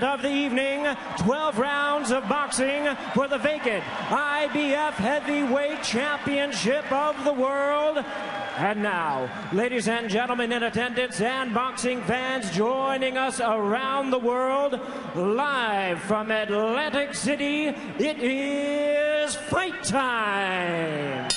Of the evening, 12 rounds of boxing for the vacant IBF Heavyweight Championship of the world. And now, ladies and gentlemen in attendance and boxing fans joining us around the world, live from Atlantic City, it is fight time!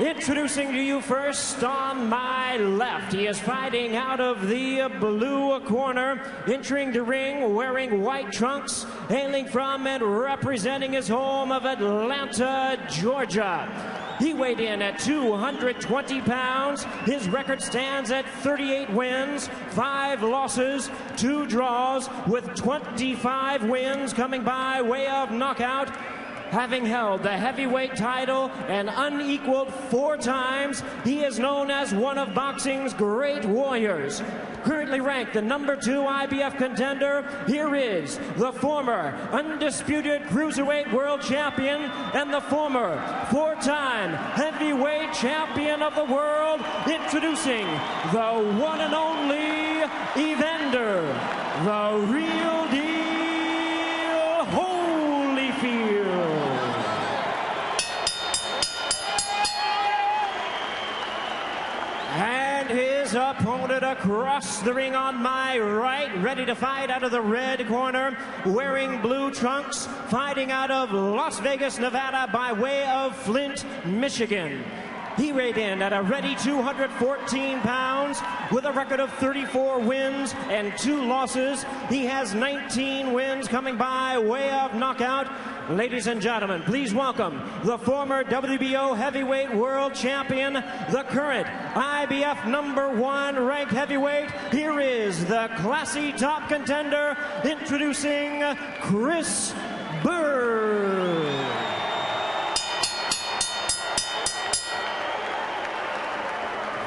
Introducing to you first on my left, he is fighting out of the blue corner, entering the ring wearing white trunks, hailing from and representing his home of Atlanta, Georgia. He weighed in at 220 pounds. His record stands at 38 wins, 5 losses, 2 draws, with 25 wins coming by way of knockout. Having held the heavyweight title and unequaled 4 times, he is known as one of boxing's great warriors. Currently ranked the #2 IBF contender, here is the former undisputed cruiserweight world champion and the former 4-time heavyweight champion of the world, introducing the one and only Evander, the real deal Holyfield. And his opponent across the ring on my right, ready to fight out of the red corner, wearing blue trunks, fighting out of Las Vegas, Nevada by way of Flint, Michigan. He weighed in at a ready 214 pounds with a record of 34 wins and 2 losses. He has 19 wins coming by way of knockout. Ladies and gentlemen, please welcome the former WBO heavyweight world champion, the current IBF #1 ranked heavyweight. Here is the classy top contender, introducing Chris Byrd.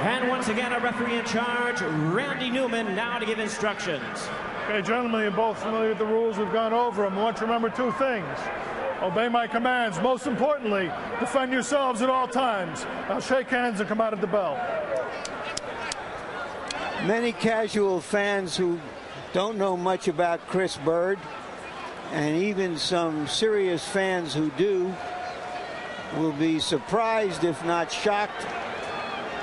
And once again, a referee in charge, Randy Newman, now to give instructions. Okay, gentlemen, you're both familiar with the rules. We've gone over them. I want you to remember 2 things. Obey my commands. Most importantly, defend yourselves at all times. Now shake hands and come out of the bell. Many casual fans who don't know much about Chris Byrd, and even some serious fans who do, will be surprised, if not shocked,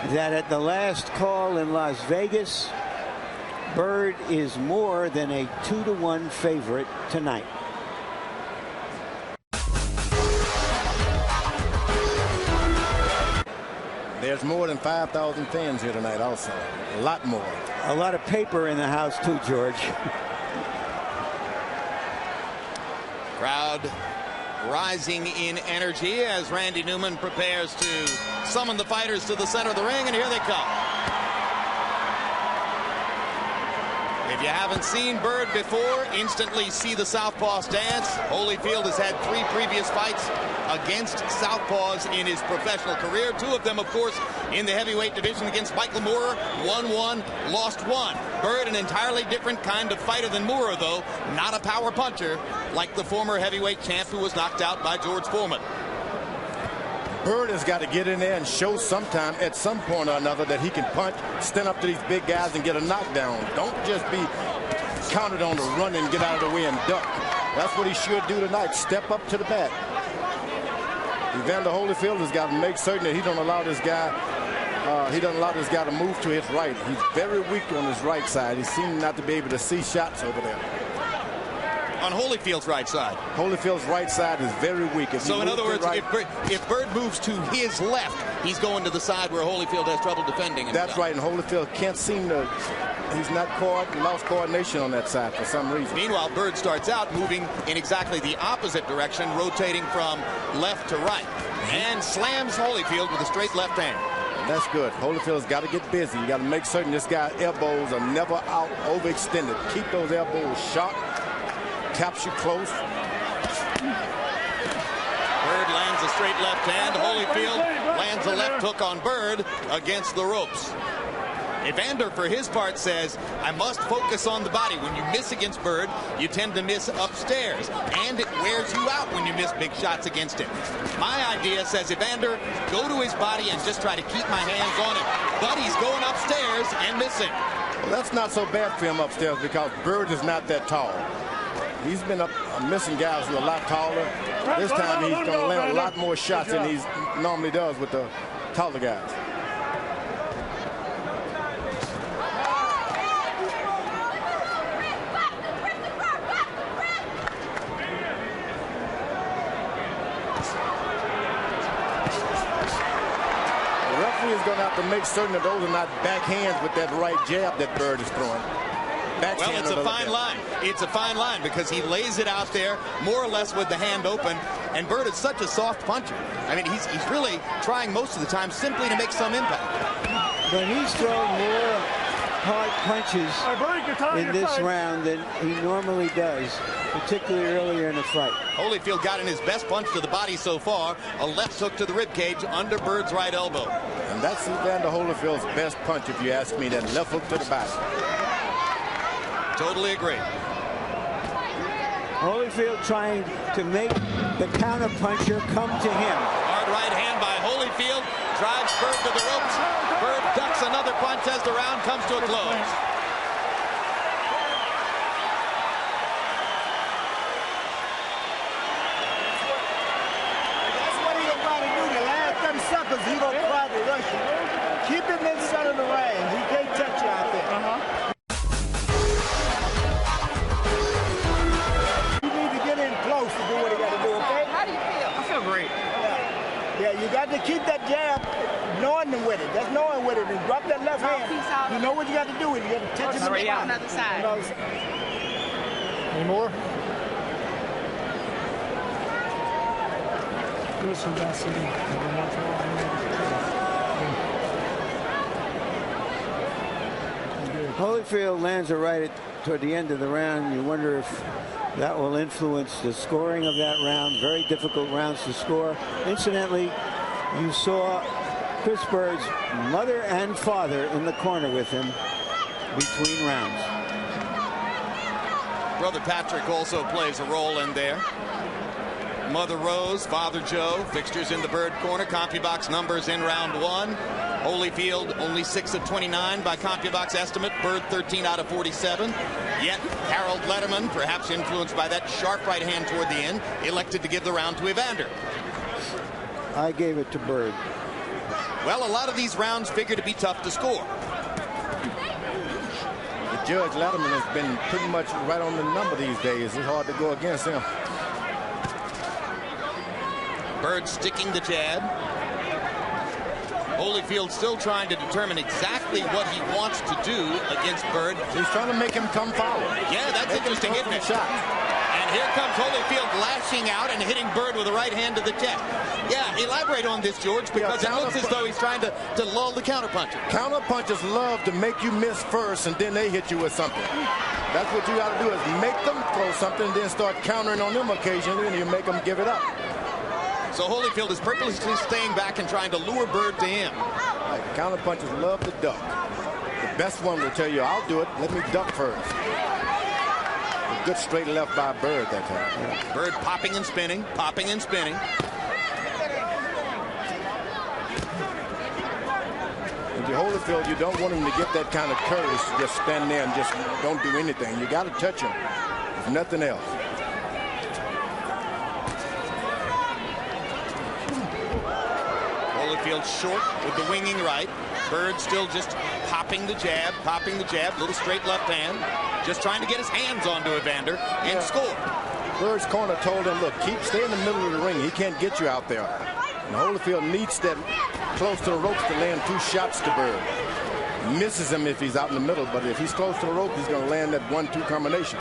that at the last call in Las Vegas, Byrd is more than a 2-to-1 favorite tonight. There's more than 5,000 fans here tonight also. A lot more. A lot of paper in the house too, George. Crowd rising in energy as Randy Newman prepares to summon the fighters to the center of the ring, and here they come. If you haven't seen Byrd before, instantly see the southpaw stance. Holyfield has had 3 previous fights against southpaws in his professional career. 2 of them, of course, in the heavyweight division against Michael Moorer. Won 1, lost 1. Byrd, an entirely different kind of fighter than Moorer, though. Not a power puncher like the former heavyweight champ who was knocked out by George Foreman. Byrd has got to get in there and show sometime, at some point or another, that he can punch, stand up to these big guys and get a knockdown. Don't just be counted on to run and get out of the way and duck. That's what he should do tonight. Step up to the bat. Evander Holyfield has got to make certain that he don't allow this guy to move to his right. He's very weak on his right side. He seems not to be able to see shots over there. On Holyfield's right side. Holyfield's right side is very weak. So in other words, if Byrd moves to his left, he's going to the side where Holyfield has trouble defending himself. That's right, and Holyfield can't seem to, he's not lost coordination on that side for some reason. Meanwhile, Byrd starts out moving in exactly the opposite direction, rotating from left to right, and slams Holyfield with a straight left hand. And that's good. Holyfield's got to get busy. You got to make certain this guy's elbows are never out overextended. Keep those elbows sharp. Taps you close. Byrd lands a straight left hand. Holyfield lands a left hook on Byrd against the ropes. Evander, for his part, says, I must focus on the body. When you miss against Byrd, you tend to miss upstairs, and it wears you out when you miss big shots against him. My idea, says Evander, go to his body and just try to keep my hands on him. But he's going upstairs, upstairs and missing. Well, that's not so bad for him upstairs because Byrd is not that tall. He's been missing guys who are a lot taller. This time he's going to land a lot more shots than he normally does with the taller guys. The referee is going to have to make certain that those are not backhands with that right jab that Byrd is throwing. Well, it's a fine line. It's a fine line because he lays it out there more or less with the hand open. And Byrd is such a soft puncher. I mean, he's really trying most of the time simply to make some impact. But he's thrown more hard punches in this round than he normally does, particularly earlier in the fight. Holyfield got in his best punch to the body so far, a left hook to the ribcage under Byrd's right elbow. And that's Evander Holyfield's best punch, if you ask me, that left hook to the body. Totally agree. Holyfield trying to make the counter puncher come to him. Hard right hand by Holyfield drives Byrd to the ropes. Byrd ducks another punch as the round comes to a close. That's what he's going to do. The last 10 seconds, he's going to try to rush you. Keep him inside of the range. He can't touch you out there. To do what he got to do, okay? How do you feel? I feel great. Yeah, you got to keep that jab, knowing with it. That's knowing with it. And drop that left hand. You know what you got to do. You got to touch it on the other side. Any more? Holyfield lands a right toward the end of the round. You wonder if that will influence the scoring of that round. Very difficult rounds to score. Incidentally, you saw Chris Byrd's mother and father in the corner with him between rounds. Brother Patrick also plays a role in there. Mother Rose, Father Joe, fixtures in the Byrd corner. CompuBox numbers in round one. Holyfield only 6 of 29 by CompuBox estimate. Byrd 13 out of 47. Yet Harold Letterman, perhaps influenced by that sharp right hand toward the end, elected to give the round to Evander. I gave it to Byrd. Well, a lot of these rounds figure to be tough to score. The judge Letterman has been pretty much right on the number these days. It's hard to go against him. Byrd sticking the jab. Holyfield still trying to determine exactly what he wants to do against Byrd. He's trying to make him come forward. Yeah, that's interesting, isn't it? Shot. And here comes Holyfield lashing out and hitting Byrd with a right hand to the chest. Yeah, elaborate on this, George, because it looks as though he's trying to lull the counterpuncher. Counterpunchers love to make you miss first, and then they hit you with something. That's what you got to do, is make them throw something, and then start countering on them occasionally, and you make them give it up. So Holyfield is purposely staying back and trying to lure Byrd to him. Like, counterpunchers love to duck. The best one will tell you, I'll do it. Let me duck first. A good straight left by Byrd that time. Yeah. Byrd popping and spinning, popping and spinning. If you Holyfield, you don't want him to get that kind of courage to just stand there and just don't do anything. You got to touch him, if nothing else. Holyfield short with the winging right. Byrd still just popping the jab, little straight left hand, just trying to get his hands onto Evander and score. Byrd's corner told him, look, stay in the middle of the ring. He can't get you out there. And Holyfield needs that close to the ropes to land 2 shots to Byrd. Misses him if he's out in the middle, but if he's close to the rope, he's going to land that 1-2 combination.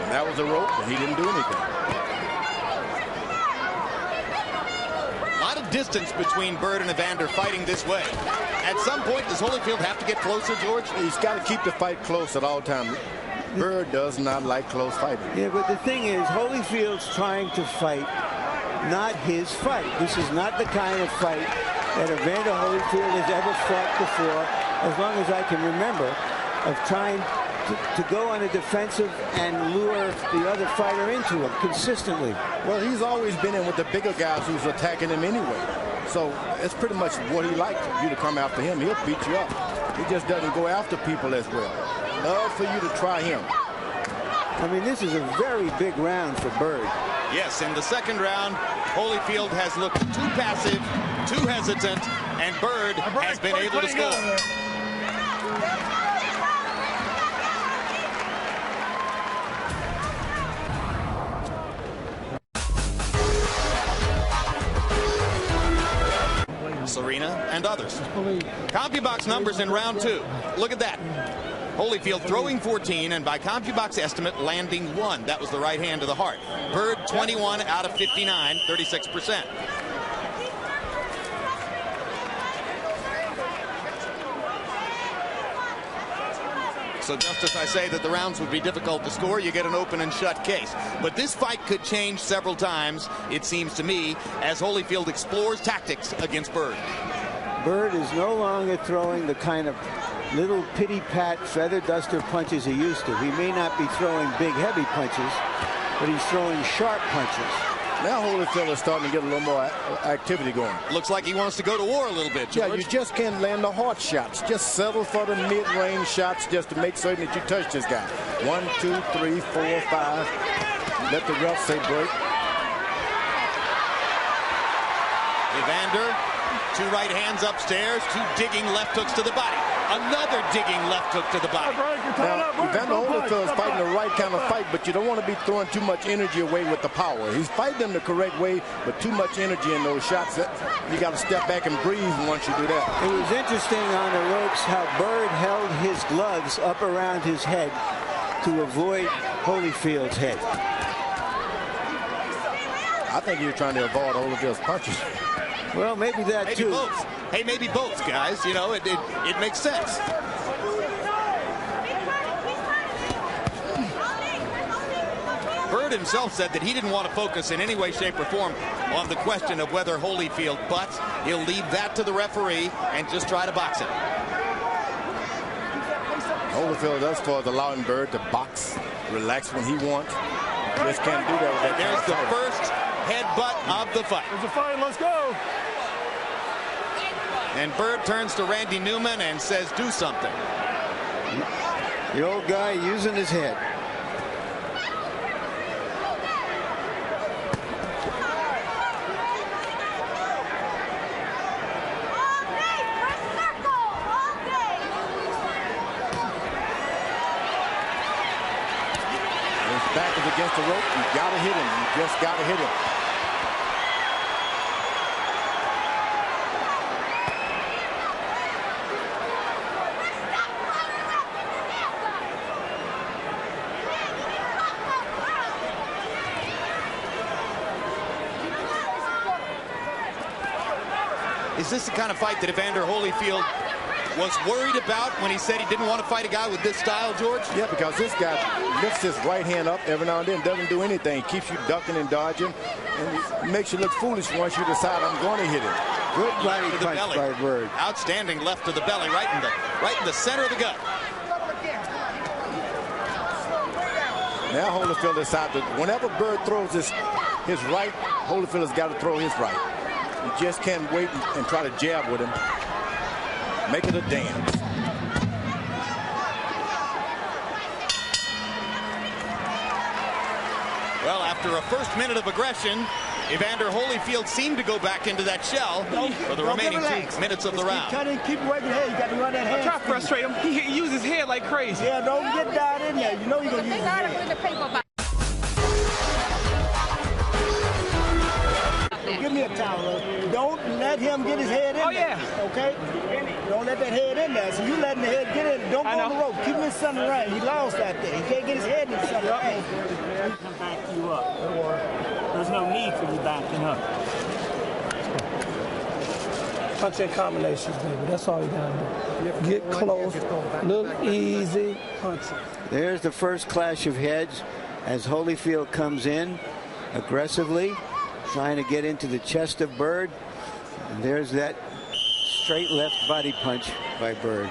And that was a rope, and he didn't do anything. Distance between Byrd and Evander fighting this way. At some point, does Holyfield have to get closer, George? He's got to keep the fight close at all times. Byrd does not like close fighting. Yeah, but the thing is, Holyfield's trying to fight not his fight. This is not the kind of fight that Evander Holyfield has ever fought before, as long as I can remember, of trying to go on a defensive and lure the other fighter into him consistently. Well, he's always been in with the bigger guys who's attacking him anyway. So it's pretty much what he likes, you to come after him. He'll beat you up. He just doesn't go after people as well. Love for you to try him. I mean, this is a very big round for Byrd. Yes, in the second round, Holyfield has looked too passive, too hesitant, and Byrd has been able to score. Serena and others. CompuBox numbers in round 2. Look at that. Holyfield throwing 14 and by CompuBox estimate landing 1. That was the right hand to the heart. Byrd 21 out of 59, 36%. So just as I say that the rounds would be difficult to score, you get an open and shut case. But this fight could change several times, it seems to me, as Holyfield explores tactics against Byrd. Byrd is no longer throwing the kind of little pity-pat feather duster punches he used to. He may not be throwing big, heavy punches, but he's throwing sharp punches. Now Holyfield is starting to get a little more activity going. Looks like he wants to go to war a little bit, George. Yeah, you just can't land the hard shots. Just settle for the mid-range shots just to make certain that you touch this guy. 1, 2, 3, 4, 5. Let the ref say break. Evander, 2 right hands upstairs, 2 digging left hooks to the body. Another digging left hook to the body. Now, Evander Holyfield is fighting the right kind of fight, but you don't want to be throwing too much energy away with the power. He's fighting them the correct way, but too much energy in those shots. You got to step back and breathe once you do that. It was interesting on the ropes how Byrd held his gloves up around his head to avoid Holyfield's head. I think you're trying to avoid Holyfield's punches. Well, maybe that maybe too. Both. Hey, maybe both, guys. You know, it makes sense. Byrd himself said that he didn't want to focus in any way, shape, or form on the question of whether Holyfield, but he'll leave that to the referee and just try to box him. Holyfield, as far as allowing Byrd to box, relax when he wants. Just can't do that with that. There's the first headbutt of the fight. There's a fight. Let's go. And Byrd turns to Randy Newman and says, do something. The old guy using his head. His back is against the rope. You got to hit him. You just got to hit him. Is this the kind of fight that Evander Holyfield was worried about when he said he didn't want to fight a guy with this style, George? Yeah, because this guy lifts his right hand up every now and then, doesn't do anything, keeps you ducking and dodging, and it makes you look foolish once you decide I'm going to hit it. Good body punch by Byrd. Outstanding left to the belly, right in the center of the gut. Now Holyfield decides that whenever Byrd throws his right, Holyfield has got to throw his right. You just can't wait and try to jab with him. Make it a dance. Well, after a first minute of aggression, Evander Holyfield seemed to go back into that shell for the remaining 2 minutes of the round. Keep working head. You got to run that hand. Try to frustrate him. He uses his head like crazy. Yeah, don't get down in there. You know you're going to use his head. Give me a towel. Don't let him get his head in there. Yeah. Okay? Don't let that head in there. So you letting the head get in. Don't go on the rope. Keep him in center ring. He lost that there. He can't get his head in the center ring. He can back you up. There's no need for you backing up. Punch in combinations, baby. That's all you gotta do. Get close, little easy punching. There's the first clash of heads as Holyfield comes in aggressively, trying to get into the chest of Byrd. And there's that straight left body punch by Byrd.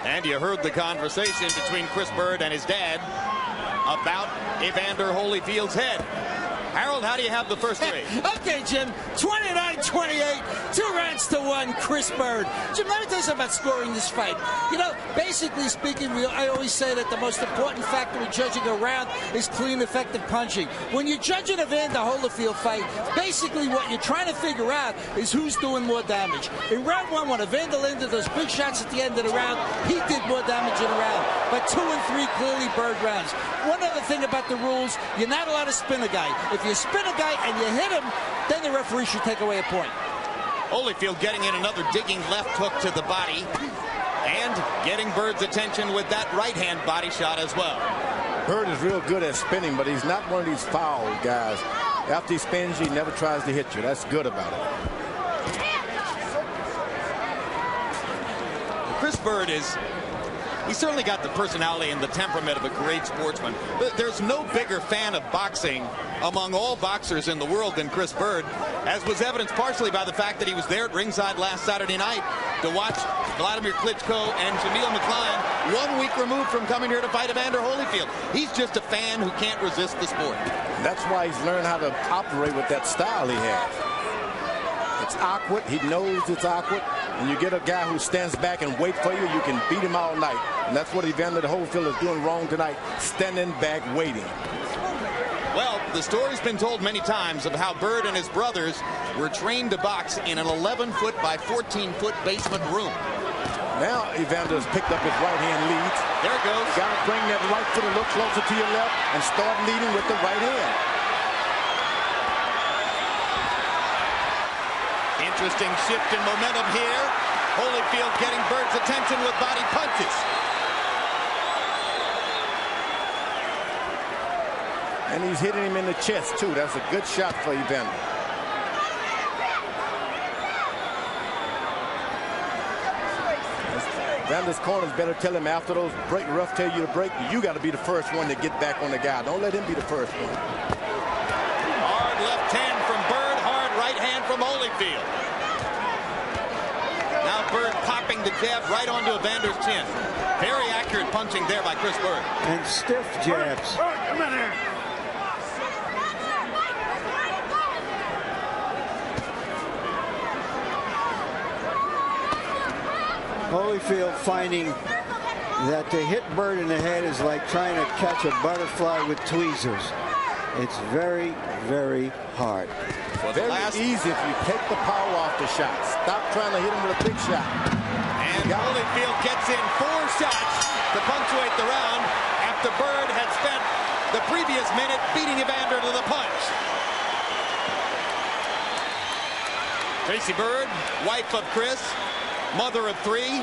And you heard the conversation between Chris Byrd and his dad. about Evander Holyfield's head. Harold, how do you have the first three? Okay, Jim, 29-28, 2 rounds to 1, Chris Byrd. Jim, let me tell you something about scoring this fight. You know, basically speaking, I always say that the most important factor in judging a round is clean, effective punching. When you're judging a Evander Holyfield fight, basically what you're trying to figure out is who's doing more damage. In round 1, when Evander landed those big shots at the end of the round, he did more damage in a round. But 2 and 3, clearly Byrd rounds. One other thing about the rules, you're not allowed to spin a guy. If you spin a guy and you hit him, then the referee should take away a point. Holyfield getting in another digging left hook to the body and getting Byrd's attention with that right-hand body shot as well. Byrd is real good at spinning, but he's not one of these foul guys. After he spins, he never tries to hit you. That's good about it. Chris Byrd he's certainly got the personality and the temperament of a great sportsman. But there's no bigger fan of boxing among all boxers in the world than Chris Byrd, as was evidenced partially by the fact that he was there at ringside last Saturday night to watch Vladimir Klitschko and Jamil McLean 1 week removed from coming here to fight Evander Holyfield. He's just a fan who can't resist the sport. That's why he's learned how to operate with that style he has. It's awkward. He knows it's awkward. And you get a guy who stands back and wait for you, you can beat him all night. And that's what Evander Holyfield is doing wrong tonight, standing back waiting. Well, the story's been told many times of how Byrd and his brothers were trained to box in an 11-foot by 14-foot basement room. Now Evander's picked up his right-hand leads. There it goes. Got to bring that right foot a little closer to your left and start leading with the right hand. Interesting shift in momentum here. Holyfield getting Byrd's attention with body punches. And he's hitting him in the chest, too. That's a good shot for Evander. Evander's corners better tell him after those rough tell you to break, you got to be the first one to get back on the guy. Don't let him be the first one. Hard left hand from Byrd, hard right hand from Holyfield. Now Byrd popping the jab right onto Evander's chin. Very accurate punching there by Chris Byrd. And stiff jabs. Come in here. Holyfield finding that to hit Byrd in the head is like trying to catch a butterfly with tweezers. It's very, very hard. Very easy if you take the power off the shot. Stop trying to hit him with a big shot. And Holyfield gets in 4 shots to punctuate the round after Byrd had spent the previous minute beating Evander to the punch. Tracy Byrd, wife of Chris, mother of 3,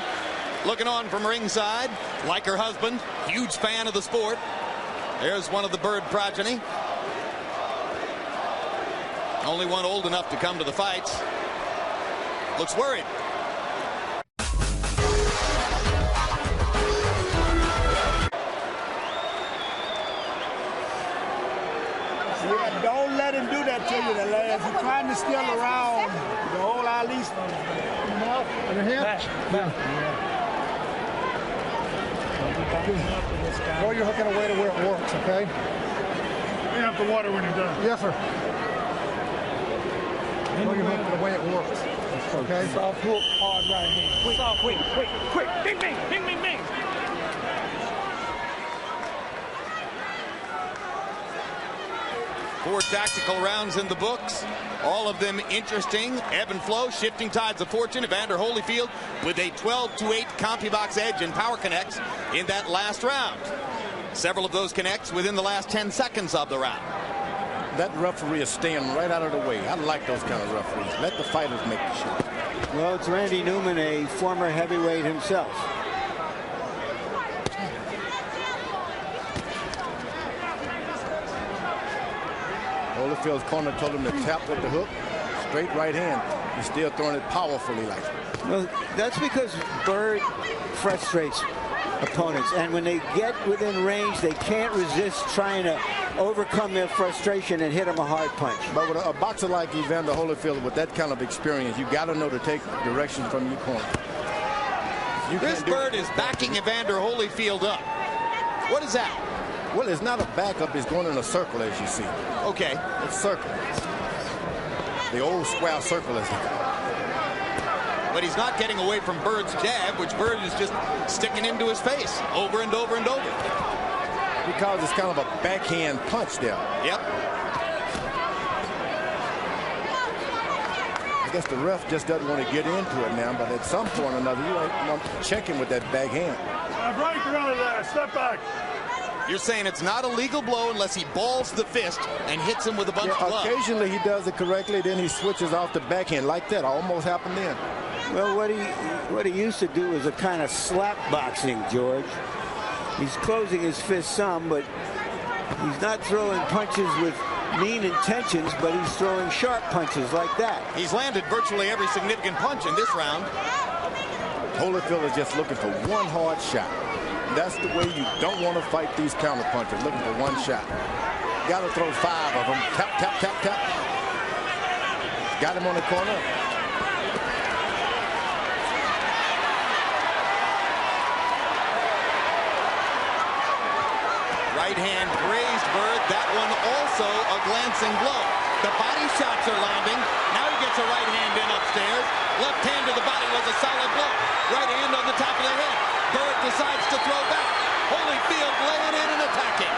looking on from ringside, like her husband, huge fan of the sport. There's one of the Byrd progeny. Only one old enough to come to the fights. Looks worried. Yeah, don't let him do that to you, the last. He's trying to steal around the whole Ali. Under him? Throw your hook in a way to where it works, okay? Clean up the water when you're done. Yes, sir. Throw your hook the way it works. Okay? Soft hook, hard right hand. Quick. Bing, bing, bing, bing, bing. Four tactical rounds in the books, all of them interesting. Ebb and flow, shifting tides of fortune. Evander Holyfield with a 12-8 CompuBox edge in power connects in that last round. Several of those connects within the last 10 seconds of the round. That referee is staying right out of the way. I like those kind of referees. Let the fighters make the shot. Well, it's Randy Newman, a former heavyweight himself. Holyfield's corner told him to tap with the hook. Straight right hand. He's still throwing it powerfully like that. Well, that's because Byrd frustrates opponents. And when they get within range, they can't resist trying to overcome their frustration and hit them a hard punch. But with a boxer like Evander Holyfield with that kind of experience, you got to know to take direction from your corner. Chris Byrd is backing Evander Holyfield up. What is that? Well, it's not a backup. It's going in a circle, as you see. Okay. It's circle. The old square circle is here. But he's not getting away from Byrd's jab, which Byrd is just sticking into his face over and over and over. Because it's kind of a backhand punch there. Yep. I guess the ref just doesn't want to get into it now, but at some point or another, you want to check him with that backhand. Break around there. Step back. You're saying it's not a legal blow unless he balls the fist and hits him with a bunch of gloves. Occasionally he does it correctly, then he switches off the backhand like that. Almost happened then. Well, what he used to do was a kind of slap boxing, George. He's closing his fist some, but he's not throwing punches with mean intentions, but he's throwing sharp punches like that. He's landed virtually every significant punch in this round. Holyfield is just looking for one hard shot. That's the way you don't want to fight these counter punches, looking for one shot. Got to throw 5 of them. Tap, tap, tap, tap. Got him on the corner. Right hand grazed Byrd. That one also a glancing blow. The body shots are landing. Now he gets a right hand in upstairs. Left hand to the body was a solid blow. Right hand on the top of the head. Byrd decides to throw back. Holyfield laying in and attacking.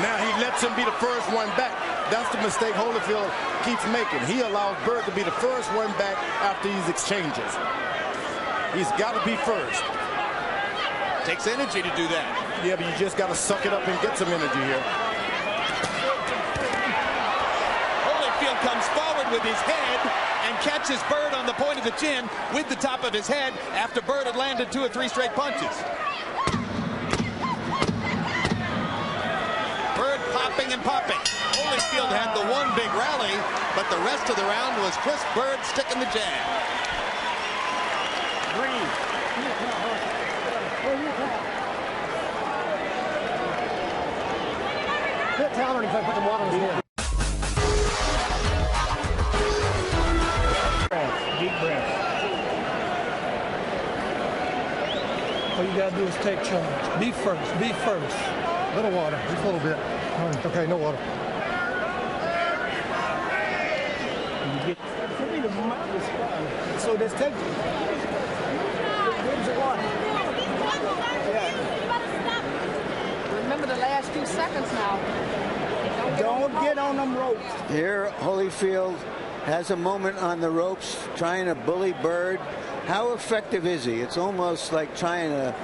Now he lets him be the first one back. That's the mistake Holyfield keeps making. He allows Byrd to be the first one back after these exchanges. He's got to be first. Takes energy to do that. Yeah, but you just got to suck it up and get some energy here. Holyfield comes forward with his head and catches Byrd on the point of the chin with the top of his head after Byrd had landed 2 or 3 straight punches. Byrd popping and popping. Holyfield had the one big rally, but the rest of the round was Chris Byrd sticking the jab. Put towel on him, put the water on his head. Deep breath. All you gotta do is take charge. Be first. Be first. Little water. Just a little bit. Okay, no water. So there's tension. Where's the water? Remember the last few seconds now. Don't get on them ropes. Here, Holyfield has a moment on the ropes trying to bully Byrd. How effective is he? It's almost like trying to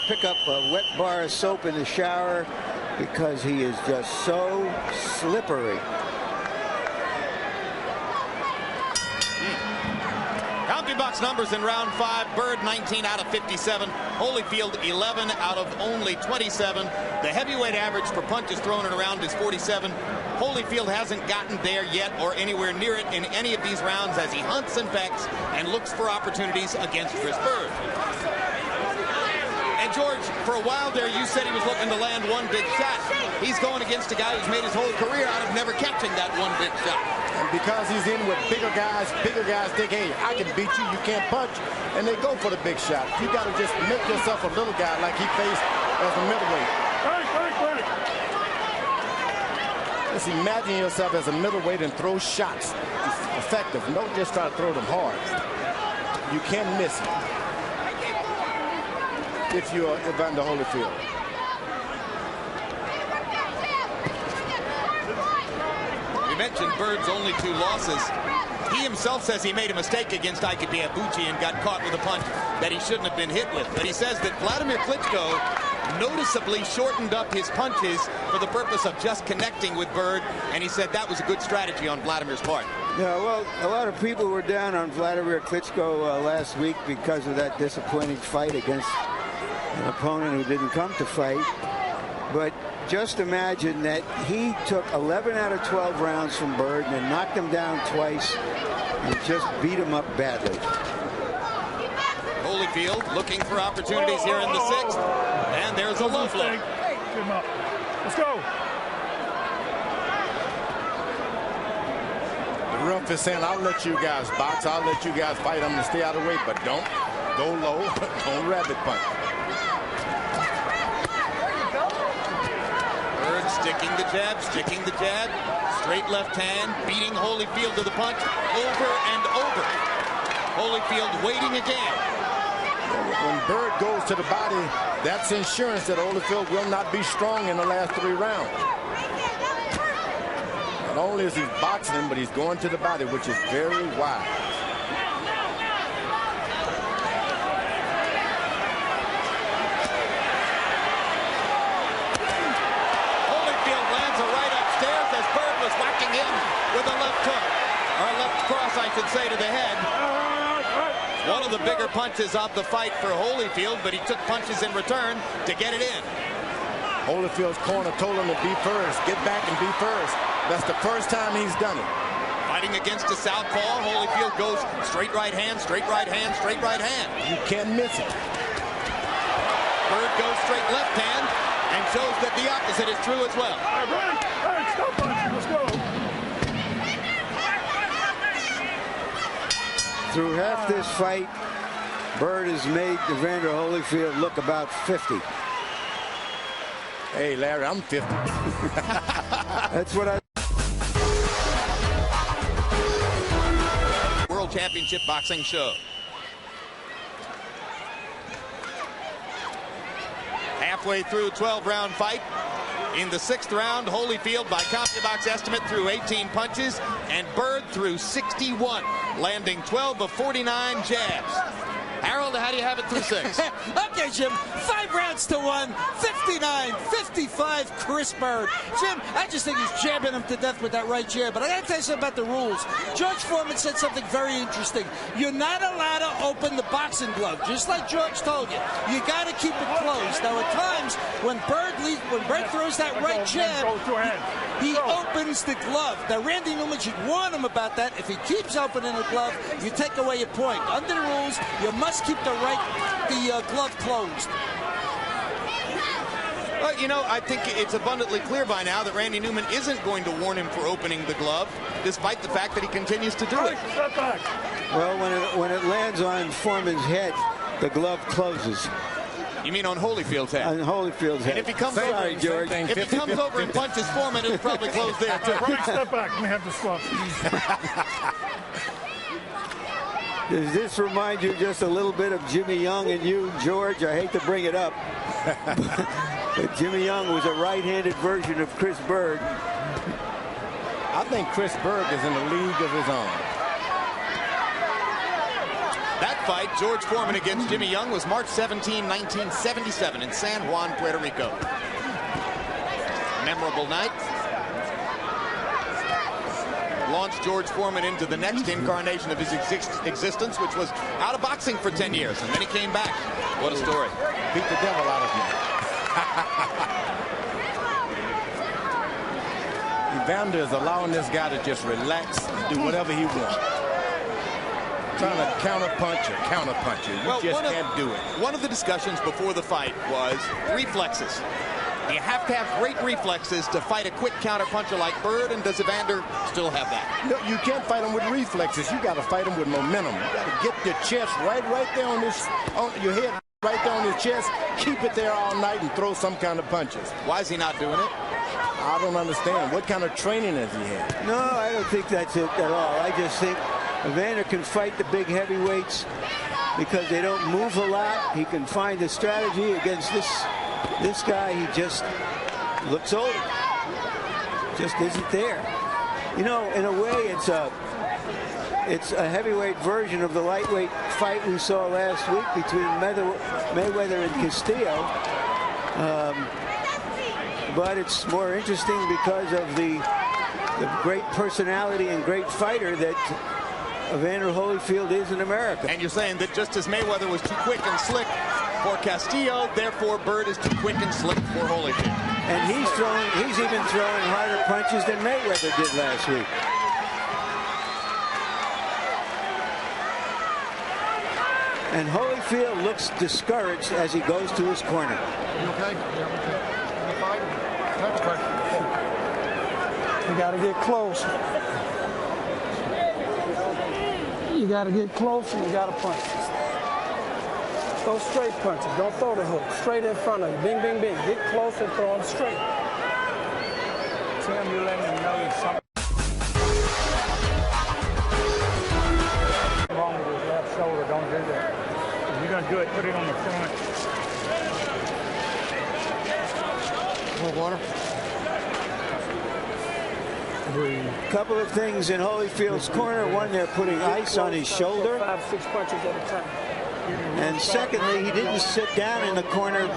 pick up a wet bar of soap in the shower because he is just so slippery. Box numbers in round 5. Byrd 19 out of 57. Holyfield 11 out of only 27. The heavyweight average for punches thrown around is 47. Holyfield hasn't gotten there yet or anywhere near it in any of these rounds as he hunts and pecks and looks for opportunities against Chris Byrd. And George, for a while there, you said he was looking to land one big shot. He's going against a guy who's made his whole career out of never catching that one big shot. And because he's in with bigger guys think, hey, I can beat you, you can't punch, and they go for the big shot. You got to just make yourself a little guy like he faced as a middleweight. Just imagine yourself as a middleweight and throw shots. It's effective. Don't just try to throw them hard. You can't miss it if you're Evander Holyfield. We mentioned Byrd's only 2 losses. He himself says he made a mistake against Ike Ibuchi and got caught with a punch that he shouldn't have been hit with. But he says that Vladimir Klitschko noticeably shortened up his punches for the purpose of just connecting with Byrd, and he said that was a good strategy on Vladimir's part. Yeah, well, a lot of people were down on Vladimir Klitschko last week because of that disappointing fight against an opponent who didn't come to fight. But just imagine that he took 11 out of 12 rounds from Byrd and knocked him down twice and just beat him up badly. Holyfield looking for opportunities here in the 6th, and there's a low blow. Let's go. The ref is saying, I'll let you guys box, I'll let you guys fight, I'm going to stay out of the way, but don't go low, don't rabbit punch. sticking the jab, straight left hand, beating Holyfield to the punch, over and over. Holyfield waiting again. When Byrd goes to the body, that's insurance that Holyfield will not be strong in the last 3 rounds. Not only is he boxing him, but he's going to the body, which is very wise. Holyfield lands a right upstairs as Byrd was whacking him with a left hook. Or left cross, I should say, to the head. One of the bigger punches of the fight for Holyfield, but he took punches in return to get it in. Holyfield's corner told him to be first. Get back and be first. That's the first time he's done it. Fighting against a southpaw, Holyfield goes straight right hand, straight right hand, straight right hand. You can't miss it. Byrd goes straight left hand and shows that the opposite is true as well. All right, stop punching. Let's go. Through half this fight, Byrd has made Evander Holyfield look about 50. Hey, Larry, I'm 50. That's what I... World Championship Boxing Show. Halfway through 12-round fight. In the 6th round, Holyfield, by CompuBox estimate, threw 18 punches, and Byrd threw 61, landing 12 of 49 jabs. Harold, how do you have it through 6? Okay, Jim, 5 rounds to 1, 59-55, Chris Byrd. Jim, I just think he's jabbing him to death with that right jab. But I got to tell you something about the rules. George Foreman said something very interesting. You're not allowed to open the boxing glove, just like George told you. You got to keep it closed. Now, at times, when Byrd throws that right jab, he opens the glove. Now, Randy Newman should warn him about that. If he keeps opening the glove, you take away a point. Under the rules, you must keep the glove closed. Well, you know, I think it's abundantly clear by now that Randy Newman isn't going to warn him for opening the glove, despite the fact that he continues to do it. Well, when it lands on Foreman's head, the glove closes. You mean on Holyfield's head? On Holyfield's head. And if he comes over, if he comes over and punches Foreman, it'll probably close there too. Right, step back. Let me have this glove. Does this remind you just a little bit of Jimmy Young and you, George? I hate to bring it up, but Jimmy Young was a right-handed version of Chris Byrd. I think Chris Byrd is in a league of his own. That fight, George Foreman against Jimmy Young, was March 17, 1977 in San Juan, Puerto Rico. Memorable night. Launched George Foreman into the next incarnation of his existence, which was out of boxing for 10 years, and then he came back. What a story. Beat the devil out of me. Evander is allowing this guy to just relax and do whatever he wants. Trying to counterpunch you. You just can't do it. One of the discussions before the fight was reflexes. You have to have great reflexes to fight a quick counterpuncher like Byrd, and does Evander still have that? No, you can't fight him with reflexes. You got to fight him with momentum. You got to get your chest right there on your head, right there on your chest. Keep it there all night and throw some kind of punches. Why is he not doing it? I don't understand. What kind of training has he had? No, I don't think that's it at all. I just think Evander can fight the big heavyweights because they don't move a lot. He can find a strategy against this guy. He just looks older. Just isn't there. You know, in a way, it's a heavyweight version of the lightweight fight we saw last week between Mayweather and Castillo. But it's more interesting because of the great personality and great fighter that Evander Holyfield is in America. And you're saying that just as Mayweather was too quick and slick for Castillo, therefore Byrd is too quick and slick for Holyfield. And he's even throwing harder punches than Mayweather did last week. And Holyfield looks discouraged as he goes to his corner. You okay? You got to get close. You got to get close and you got to punch. Throw straight punches. Don't throw the hook. Straight in front of you. Bing, bing, bing. Get close and throw them straight. Tim, you let him know something wrong with his left shoulder. Don't do that. If you're going to do it, put it on the front. More water. A couple of things in Holyfield's corner. One, they're putting ice on his shoulder. 5-6 punches at a time. And secondly, he didn't sit down in the corner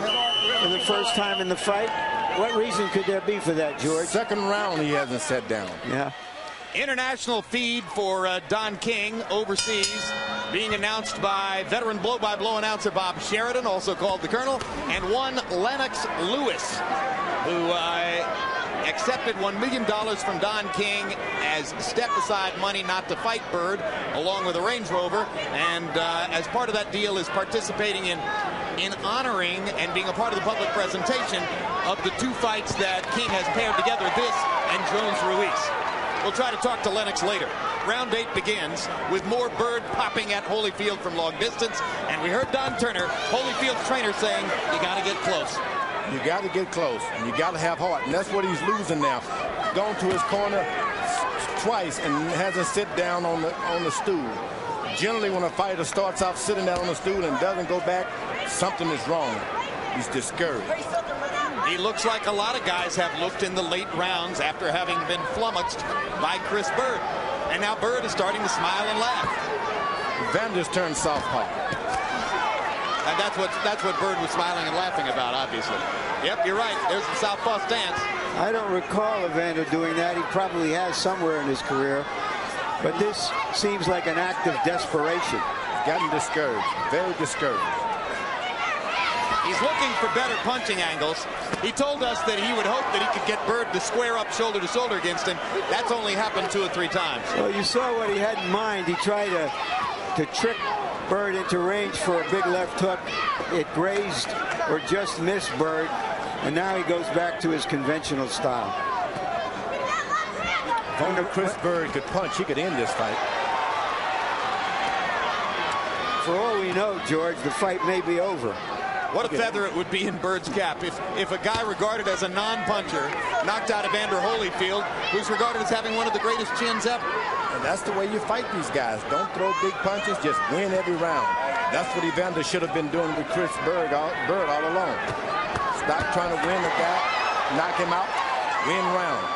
for the first time in the fight. What reason could there be for that, George? Second round, he hasn't sat down. Yeah. International feed for Don King overseas, being announced by veteran blow-by-blow announcer Bob Sheridan, also called the Colonel, and one Lennox Lewis, who accepted $1 million from Don King as step-aside money not to fight Byrd, along with a Range Rover, and as part of that deal is participating in honoring and being a part of the public presentation of the two fights that King has paired together, this and Jones-Ruiz. We'll try to talk to Lennox later. Round 8 begins with more Byrd popping at Holyfield from long distance, and we heard Don Turner, Holyfield's trainer, saying, you got to get close. You got to get close, and you got to have heart, and that's what he's losing now. Gone to his corner twice and hasn't sit down on the stool. Generally, when a fighter starts off sitting down on the stool and doesn't go back, something is wrong. He's discouraged. He looks like a lot of guys have looked in the late rounds after having been flummoxed by Chris Byrd. And now Byrd is starting to smile and laugh. Evander's turned southpaw. And that's what Byrd was smiling and laughing about, obviously. Yep, you're right. There's the southpaw stance. I don't recall Evander doing that. He probably has somewhere in his career. But this seems like an act of desperation. Gotten discouraged. Very discouraged. He's looking for better punching angles. He told us that he would hope that he could get Byrd to square up shoulder to shoulder against him. That's only happened 2 or 3 times. Well, you saw what he had in mind. He tried to trick Byrd into range for a big left hook. It grazed or just missed Byrd, and now he goes back to his conventional style. If only Chris Byrd could punch, he could end this fight. For all we know, George, the fight may be over. What a feather it would be in Byrd's cap if a guy regarded as a non-puncher knocked out Evander Holyfield, who's regarded as having one of the greatest chins ever. And that's the way you fight these guys. Don't throw big punches, just win every round. That's what Evander should have been doing with Chris Byrd all along. Stop trying to win the guy, knock him out, win rounds.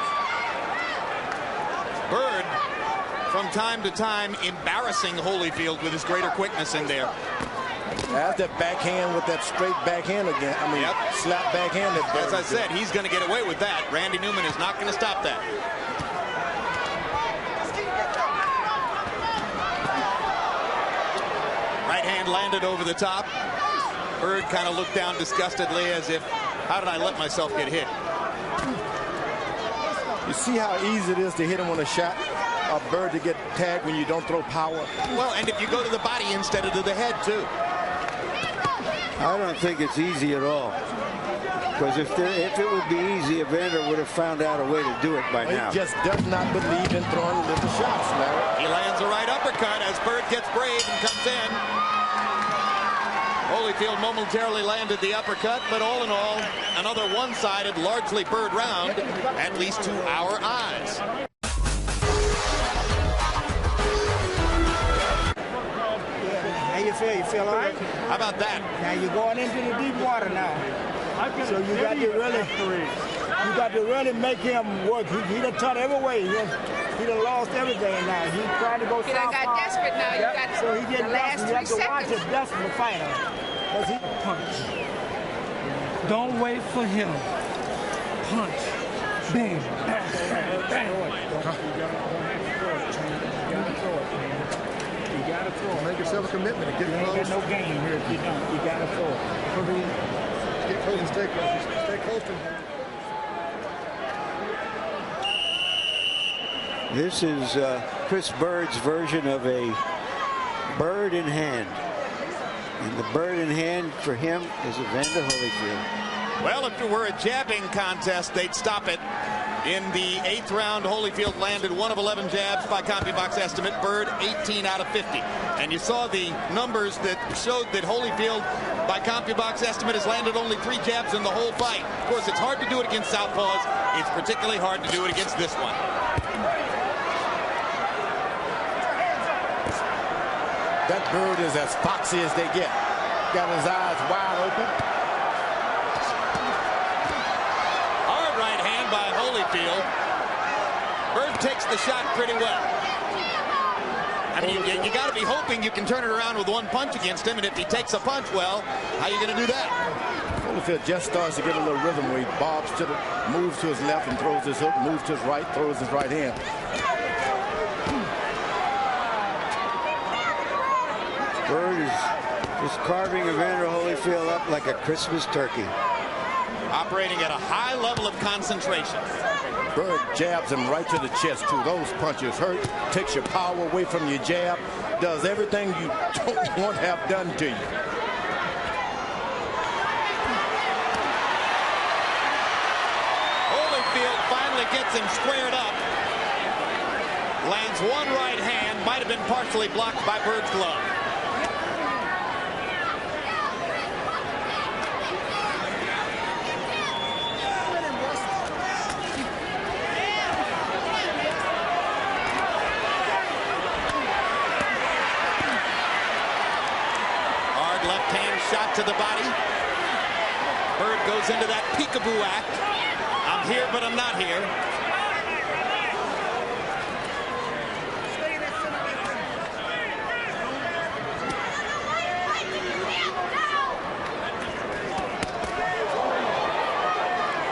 Byrd, from time to time, embarrassing Holyfield with his greater quickness in there. That's that backhand with that straight backhand again. I mean, slap backhand. As I said, he's going to get away with that. Randy Newman is not going to stop that. Right hand landed over the top. Byrd kind of looked down disgustedly as if, how did I let myself get hit? You see how easy it is to hit him on a shot? Byrd to get tagged when you don't throw power. Well, and if you go to the body instead of to the head, too. I don't think it's easy at all. Because if it would be easy, Evander would have found out a way to do it by now. He just does not believe in throwing little shots, Larry. He lands a right uppercut as Byrd gets brave and comes in. Holyfield momentarily landed the uppercut, but all in all, another one-sided, largely Byrd round, at least to our eyes. How you feel? You feel all right? How about that? Now you're going into the deep water now. So you got to really make him work. He done turned every way. He done lost everything now. He tried to go south. He done got desperate now. You got so he getting the last 3 seconds. You have to watch his desperate fighter. Punch. Don't wait for him. Punch. Bang. Bang. Bang. You gotta throw it. Make yourself a commitment to get close. You ain't got no game here if you don't. You gotta throw it. Get close and stay close. Stay close to him. This is Chris Byrd's version of a bird in hand. And the bird in hand for him is Evander Holyfield. Well, if it were a jabbing contest, they'd stop it. In the 8th round, Holyfield landed 1 of 11 jabs by CompuBox estimate. Byrd 18 out of 50. And you saw the numbers that showed that Holyfield, by CompuBox estimate, has landed only 3 jabs in the whole fight. Of course, it's hard to do it against southpaws. It's particularly hard to do it against this one. That Byrd is as foxy as they get. Got his eyes wide open. Hard right hand by Holyfield. Byrd takes the shot pretty well. I mean, you got to be hoping you can turn it around with one punch against him, and if he takes a punch, well, how are you going to do that? Holyfield just starts to get a little rhythm where he bobs to the, moves to his left and throws his hook, moves to his right, throws his right hand. Byrd is just carving Evander Holyfield up like a Christmas turkey. Operating at a high level of concentration. Byrd jabs him right to the chest, too. Those punches hurt, takes your power away from your jab, does everything you don't want to have done to you. Holyfield finally gets him squared up. Lands one right hand, might have been partially blocked by Byrd's glove. Shot to the body. Byrd goes into that peekaboo act. I'm here, but I'm not here.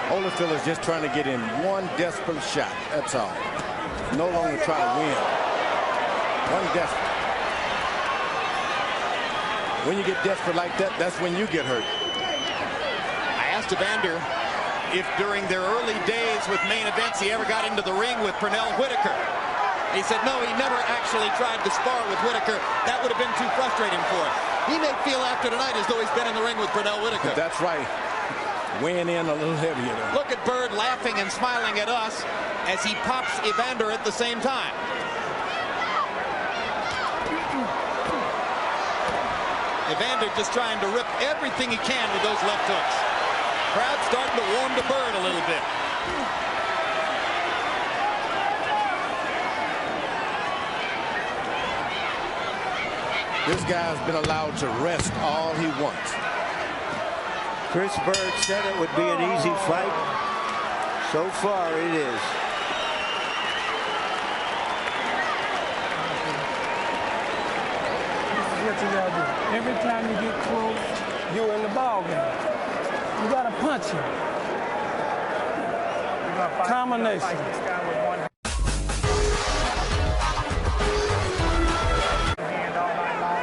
Holyfield is just trying to get in one desperate shot. That's all. No longer trying to win. One desperate. When you get desperate like that, that's when you get hurt. I asked Evander if during their early days with main events he ever got into the ring with Pernell Whitaker. He said no, he never actually tried to spar with Whitaker. That would have been too frustrating for him. He may feel after tonight as though he's been in the ring with Pernell Whitaker. That's right. Weighing in a little heavier though. Look at Byrd laughing and smiling at us as he pops Evander at the same time. Evander just trying to rip everything he can with those left hooks. Crowd starting to warm to Byrd a little bit. This guy's been allowed to rest all he wants. Chris Byrd said it would be an easy fight. So far, it is. What you gotta do? Every time you get close, you're in the ball game. You gotta punch him. Combination. Hand all night long.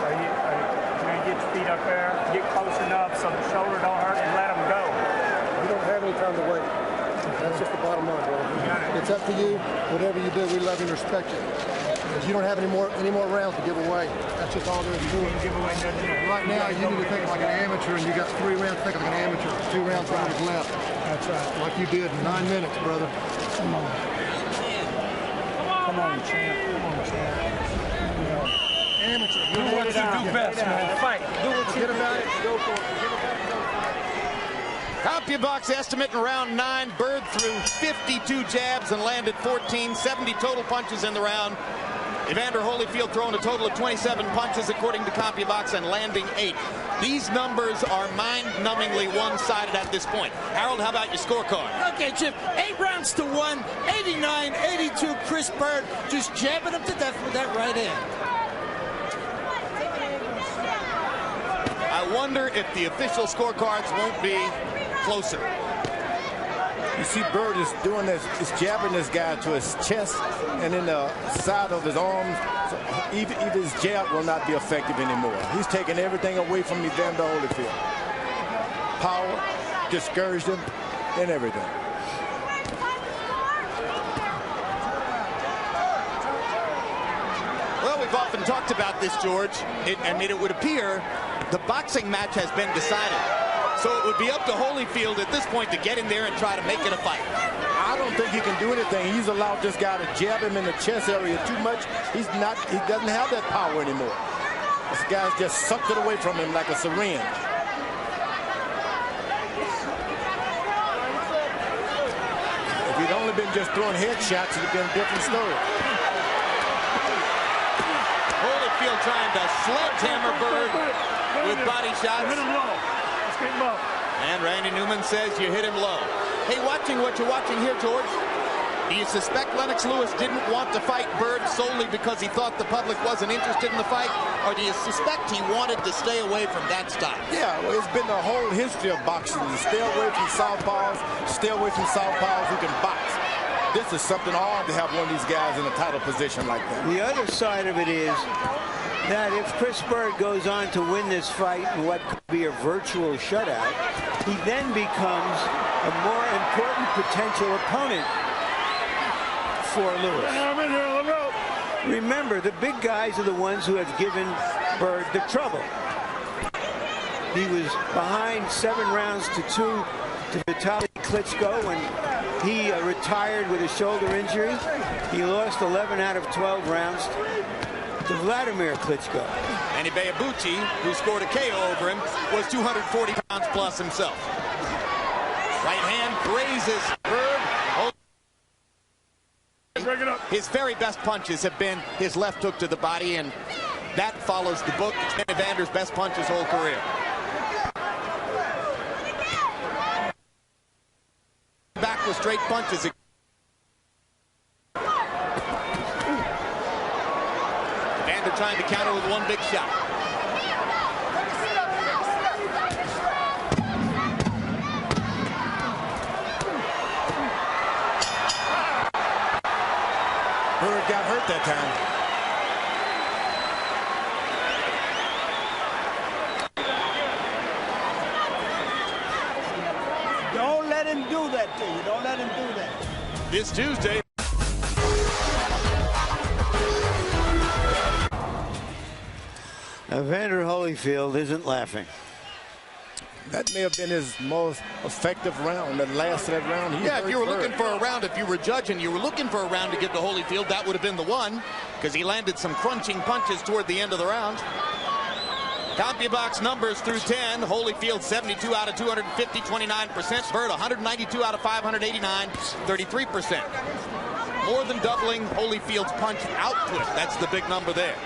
Or you get your feet up there, get close enough so the shoulder don't hurt, and let them go. You don't have any time to wait. That's just the bottom line, bro. It's up to you. Whatever you do, we love and respect you. You don't have any more rounds to give away. That's just all there is to it. Right now, you need to think like an amateur, and you got 3 rounds to think like an amateur. 2 rounds left. That's right. Like you did in 9 minutes, brother. Come on. Come on, champ. Come on, champ. Amateur. Do what you do best, man. Fight. Do what you do. Forget about it. Go for it. Forget about it. CompuBox estimate in round 9. Byrd threw 52 jabs and landed 14. 70 total punches in the round. Evander Holyfield throwing a total of 27 punches according to CompuBox and landing 8. These numbers are mind-numbingly one-sided at this point. Harold, how about your scorecard? Okay, Jim, 8 rounds to 1, 89-82. Chris Byrd just jabbing him to death with that right hand. I wonder if the official scorecards won't be closer. You see Byrd is doing this, is jabbing this guy to his chest and in the side of his arms. So even his jab will not be effective anymore. He's taking everything away from Evander Holyfield. Power, discouraged him, and everything. Well, we've often talked about this, George. It would appear the boxing match has been decided. So it would be up to Holyfield at this point to get in there and try to make it a fight. I don't think he can do anything. He's allowed this guy to jab him in the chest area too much. He doesn't have that power anymore. This guy's just sucked it away from him like a syringe. have been just throwing headshots, it would have been a different story. Holyfield trying to sledgehammer Byrd with body shots. Hit him low. Let's get him up. And Randy Newman says you hit him low. Hey, watching what you're watching here, George, do you suspect Lennox Lewis didn't want to fight Byrd solely because he thought the public wasn't interested in the fight? Or do you suspect he wanted to stay away from that style? Yeah, well, it's been the whole history of boxing. Stay away from southpaws, stay away from southpaws who can box. This is something odd to have one of these guys in a title position like that. The other side of it is that if Chris Byrd goes on to win this fight in what could be a virtual shutout, he then becomes a more important potential opponent for Lewis. Remember, the big guys are the ones who have given Byrd the trouble. He was behind 7 rounds to 2 to Vitaly Klitschko when he retired with a shoulder injury. He lost 11 out of 12 rounds to Vladimir Klitschko. Manny Bayabuchi, who scored a KO over him, was 240 pounds plus himself. Right hand grazes Byrd. His very best punches have been his left hook to the body, and that follows the book. It's been Evander's best punch his whole career. Back with straight punches. Evander trying to counter with one big shot. Byrd got hurt that time. Don't let him do that to you. Don't let him do that. This Tuesday. Evander Holyfield isn't laughing. That may have been his most effective round. That last that round, Yeah, if you were looking for a round, if you were judging, you were looking for a round to give to Holyfield, that would have been the one, because he landed some crunching punches toward the end of the round. CompuBox numbers through 10. Holyfield 72 out of 250, 29%. Byrd 192 out of 589, 33%. More than doubling Holyfield's punch output. That's the big number there.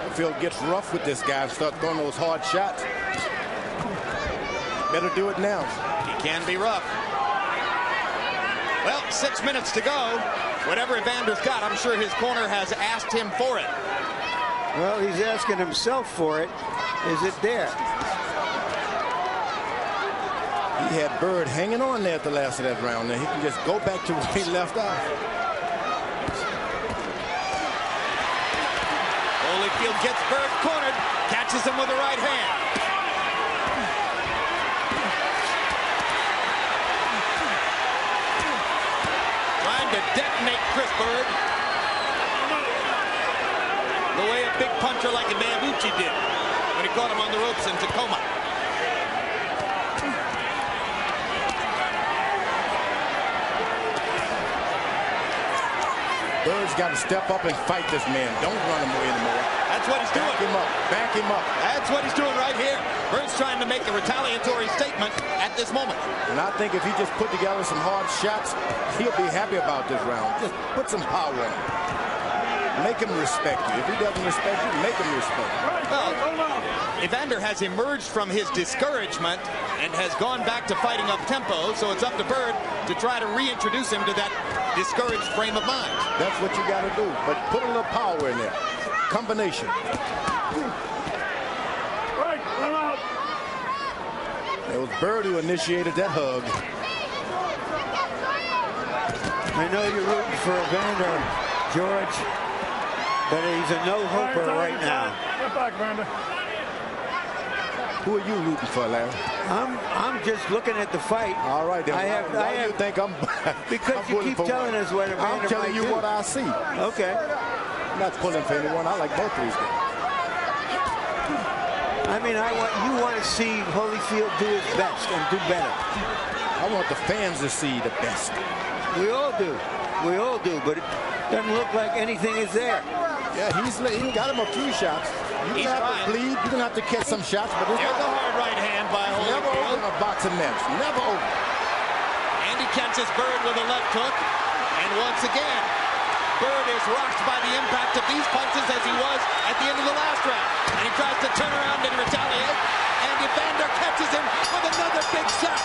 Holyfield gets rough with this guy, start throwing those hard shots. Better do it now. He can be rough. Well, 6 minutes to go. Whatever Evander's got, I'm sure his corner has asked him for it. Well, he's asking himself for it. Is it there? He had Byrd hanging on there at the last of that round. Now he can just go back to where he left off. Holyfield gets Byrd cornered, catches him with the right hand. Trying to detonate Chris Byrd the way a big puncher like Bayabuchi did when he caught him on the ropes in Tacoma. Byrd's got to step up and fight this man. Don't run him away anymore. That's what he's doing. Back him up. Back him up. That's what he's doing right here. Byrd's trying to make a retaliatory statement at this moment. And I think if he just put together some hard shots, he'll be happy about this round. Just put some power in him. Make him respect you. If he doesn't respect you, make him respect you. Well, Evander has emerged from his discouragement and has gone back to fighting up tempo, so it's up to Byrd to try to reintroduce him to that discouraged frame of mind. That's what you got to do, but put a little power in there. Combination. Right, let him out. It was Byrd who initiated that hug. I know you're rooting for Evander, George, but he's a no-hoper right now. Get back, Evander. Who are you rooting for, Larry? I'm just looking at the fight. All right, then. Why do you think I'm because I'm you keep telling us what Evander I'm telling you might do. what I see. Okay. I'm not pulling for anyone. I like both of these guys. I mean, you want to see Holyfield do his best and do better. I want the fans to see the best. We all do. We all do, but it doesn't look like anything is there. Yeah, he got him a few shots. You're going to have to bleed. You're going to have to catch some shots. But There's a hard right hand by Holyfield. Never open a boxing match. Never open. Andy catches Byrd with a left hook. And once again, Byrd is rocked by the impact of these punches as he was at the end of the last round. And he tries to turn around and retaliate. And Evander catches him with another big shot.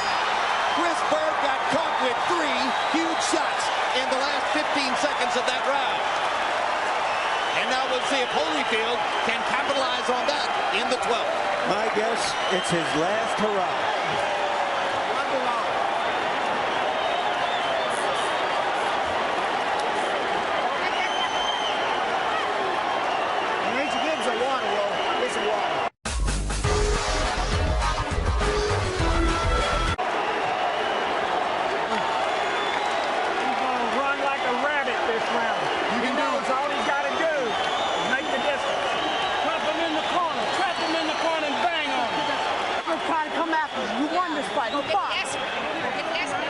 Chris Byrd got caught with 3 huge shots in the last 15 seconds of that round. And now we'll see if Holyfield can capitalize on that in the 12th. My guess, it's his last hurrah. You won this fight. Get desperate.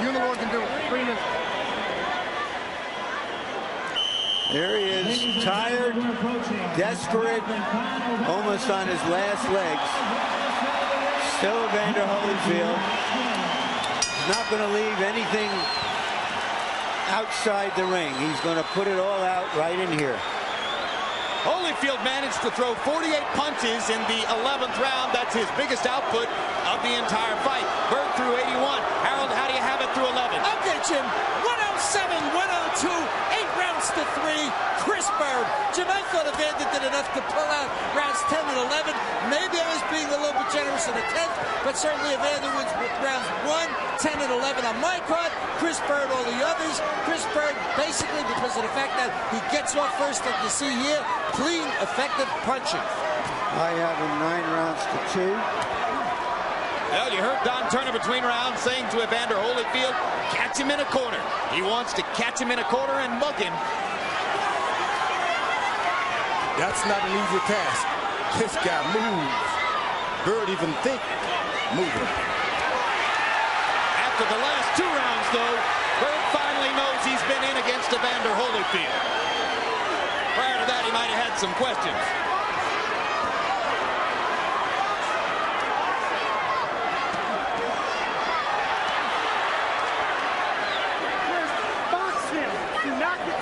You and the Lord can do it. 3 minutes. There he is, tired, desperate, almost on his last legs. Still Evander Holyfield. He's not going to leave anything outside the ring. He's going to put it all out right in here. Holyfield managed to throw 48 punches in the 11th round. That's his biggest output of the entire fight. Byrd threw 81. Harold, how do you have it through 11? Okay, Jim. 107, 102, 8 rounds to 3. Chris Byrd. Jim, I thought Evander did enough to pull out rounds 10 and 11. Maybe I was being a little bit generous in the 10th, but certainly Evander wins rounds 1, 10, and 11 on my card. Chris Byrd, all the others. Chris Byrd, basically because of the fact that he gets off first, like you see here, clean, effective punching. I have him 9 rounds to 2. Well, you heard Don Turner between rounds saying to Evander Holyfield, catch him in a corner. He wants to catch him in a corner and mug him. That's not an easy task. This guy moves. Byrd even think moving. After the last 2 rounds, though, Byrd finally knows he's been in against Evander Holyfield. Prior to that, he might have had some questions. Box him. Do not get...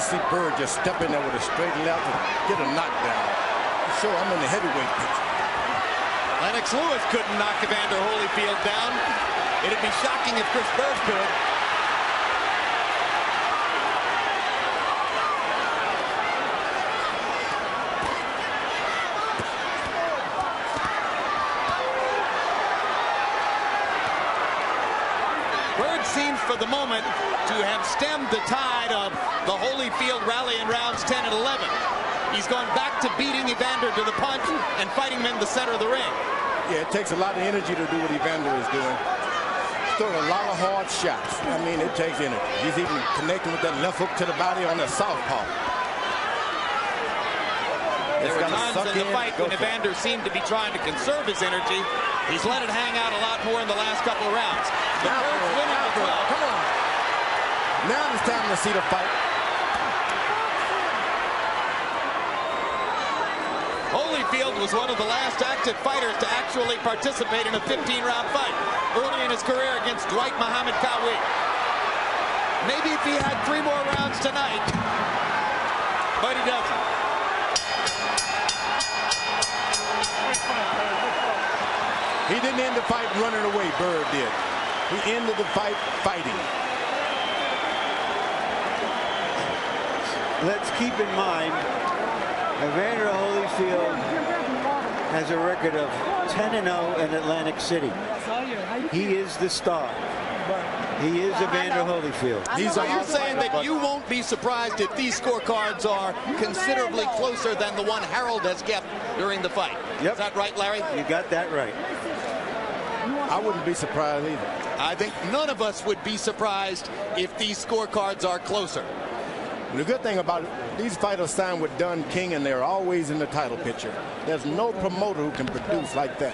See Byrd just step in there with a straight left and get a knockdown. Sure, I'm in the heavyweight picture. Lennox Lewis couldn't knock Evander Holyfield down. It'd be shocking if Chris Byrd could. Byrd seems for the moment to have stemmed the tide of the Holyfield rally in rounds 10 and 11. He's gone back to beating Evander to the punch and fighting him in the center of the ring. Yeah, it takes a lot of energy to do what Evander is doing. He's throwing a lot of hard shots. I mean, it takes energy. He's even connecting with that left hook to the body on the southpaw. There were times in the fight when Evander seemed to be trying to conserve his energy. He's let it hang out a lot more in the last couple of rounds. But Byrd's winning the 12. Come on. Now it's time to see the fight. Holyfield was one of the last active fighters to actually participate in a 15-round fight early in his career against Dwight Muhammad Qawi. Maybe if he had 3 more rounds tonight, but he doesn't. He didn't end the fight running away, Byrd did. He ended the fight fighting. Let's keep in mind, Evander Holyfield has a record of 10-0 in Atlantic City. He is the star. He is Evander Holyfield. So you're saying that you won't be surprised if these scorecards are considerably closer than the one Harold has kept during the fight. Yep. Is that right, Larry? You got that right. I wouldn't be surprised either. I think none of us would be surprised if these scorecards are closer. And the good thing about it, these fighters signed with Dunn King, and they're always in the title picture. There's no promoter who can produce like that.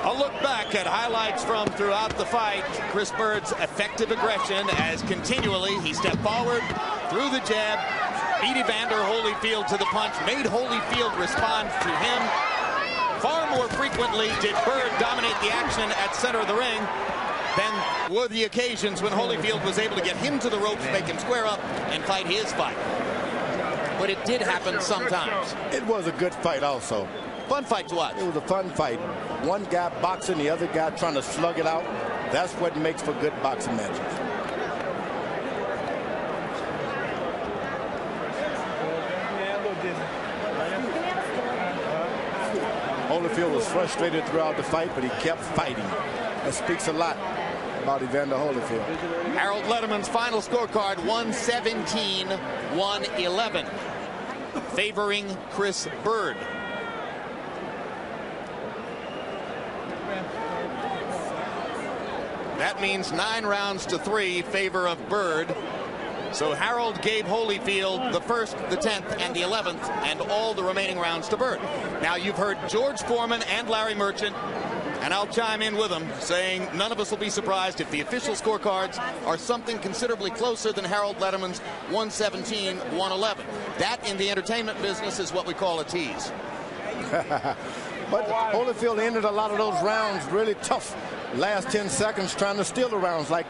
A look back at highlights from throughout the fight. Chris Byrd's effective aggression as continually he stepped forward, threw the jab, beat Evander Holyfield to the punch, made Holyfield respond to him. Far more frequently did Byrd dominate the action at center of the ring than were the occasions when Holyfield was able to get him to the ropes, make him square up, and fight his fight. But it did happen sometimes. It was a good fight also. Fun fight to watch. It was a fun fight. One guy boxing, the other guy trying to slug it out. That's what makes for good boxing matches. Holyfield was frustrated throughout the fight, but he kept fighting. That speaks a lot about Evander Holyfield. Harold Letterman's final scorecard, 117-111, favoring Chris Byrd. That means 9 rounds to 3 favor of Byrd. So Harold gave Holyfield the 1st, the 10th, and the 11th, and all the remaining rounds to Byrd. Now you've heard George Foreman and Larry Merchant, and I'll chime in with them, saying none of us will be surprised if the official scorecards are something considerably closer than Harold Letterman's 117-111. That in the entertainment business is what we call a tease. But Holyfield ended a lot of those rounds really tough. Last 10 seconds trying to steal the rounds like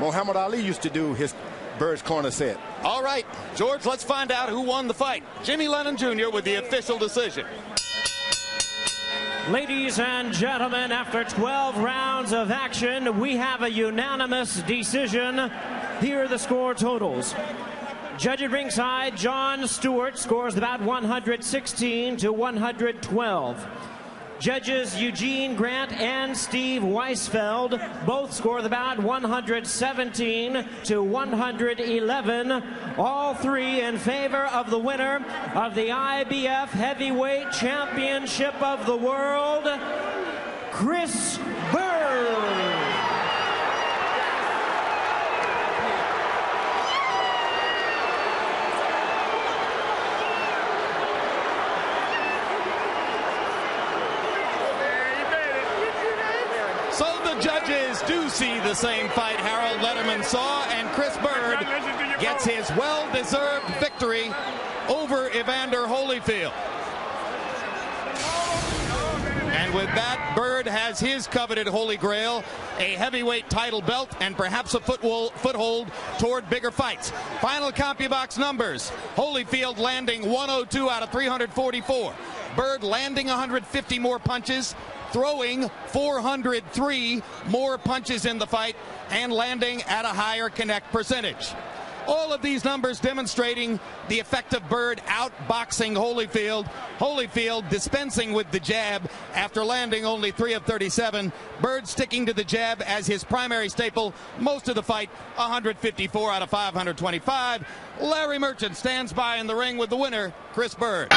Muhammad Ali used to do, his Byrd's corner said. All right, George, let's find out who won the fight. Jimmy Lennon Jr. with the official decision. Ladies and gentlemen, after 12 rounds of action, we have a unanimous decision. Here are the score totals. Judge at ringside, John Stewart, scores about 116-112. Judges Eugene Grant and Steve Weisfeld both score about 117-111. All three in favor of the winner of the IBF Heavyweight Championship of the World, Chris Byrd. So the judges do see the same fight Harold Letterman saw, and Chris Byrd gets his well-deserved victory over Evander Holyfield. And with that, Byrd has his coveted holy grail, a heavyweight title belt, and perhaps a foothold toward bigger fights. Final CompuBox numbers: Holyfield landing 102 out of 344. Byrd landing 150 more punches, throwing 403 more punches in the fight, and landing at a higher connect percentage. All of these numbers demonstrating the effect of Byrd outboxing Holyfield. Holyfield dispensing with the jab after landing only 3 of 37. Byrd sticking to the jab as his primary staple most of the fight, 154 out of 525. Larry Merchant stands by in the ring with the winner, Chris Byrd.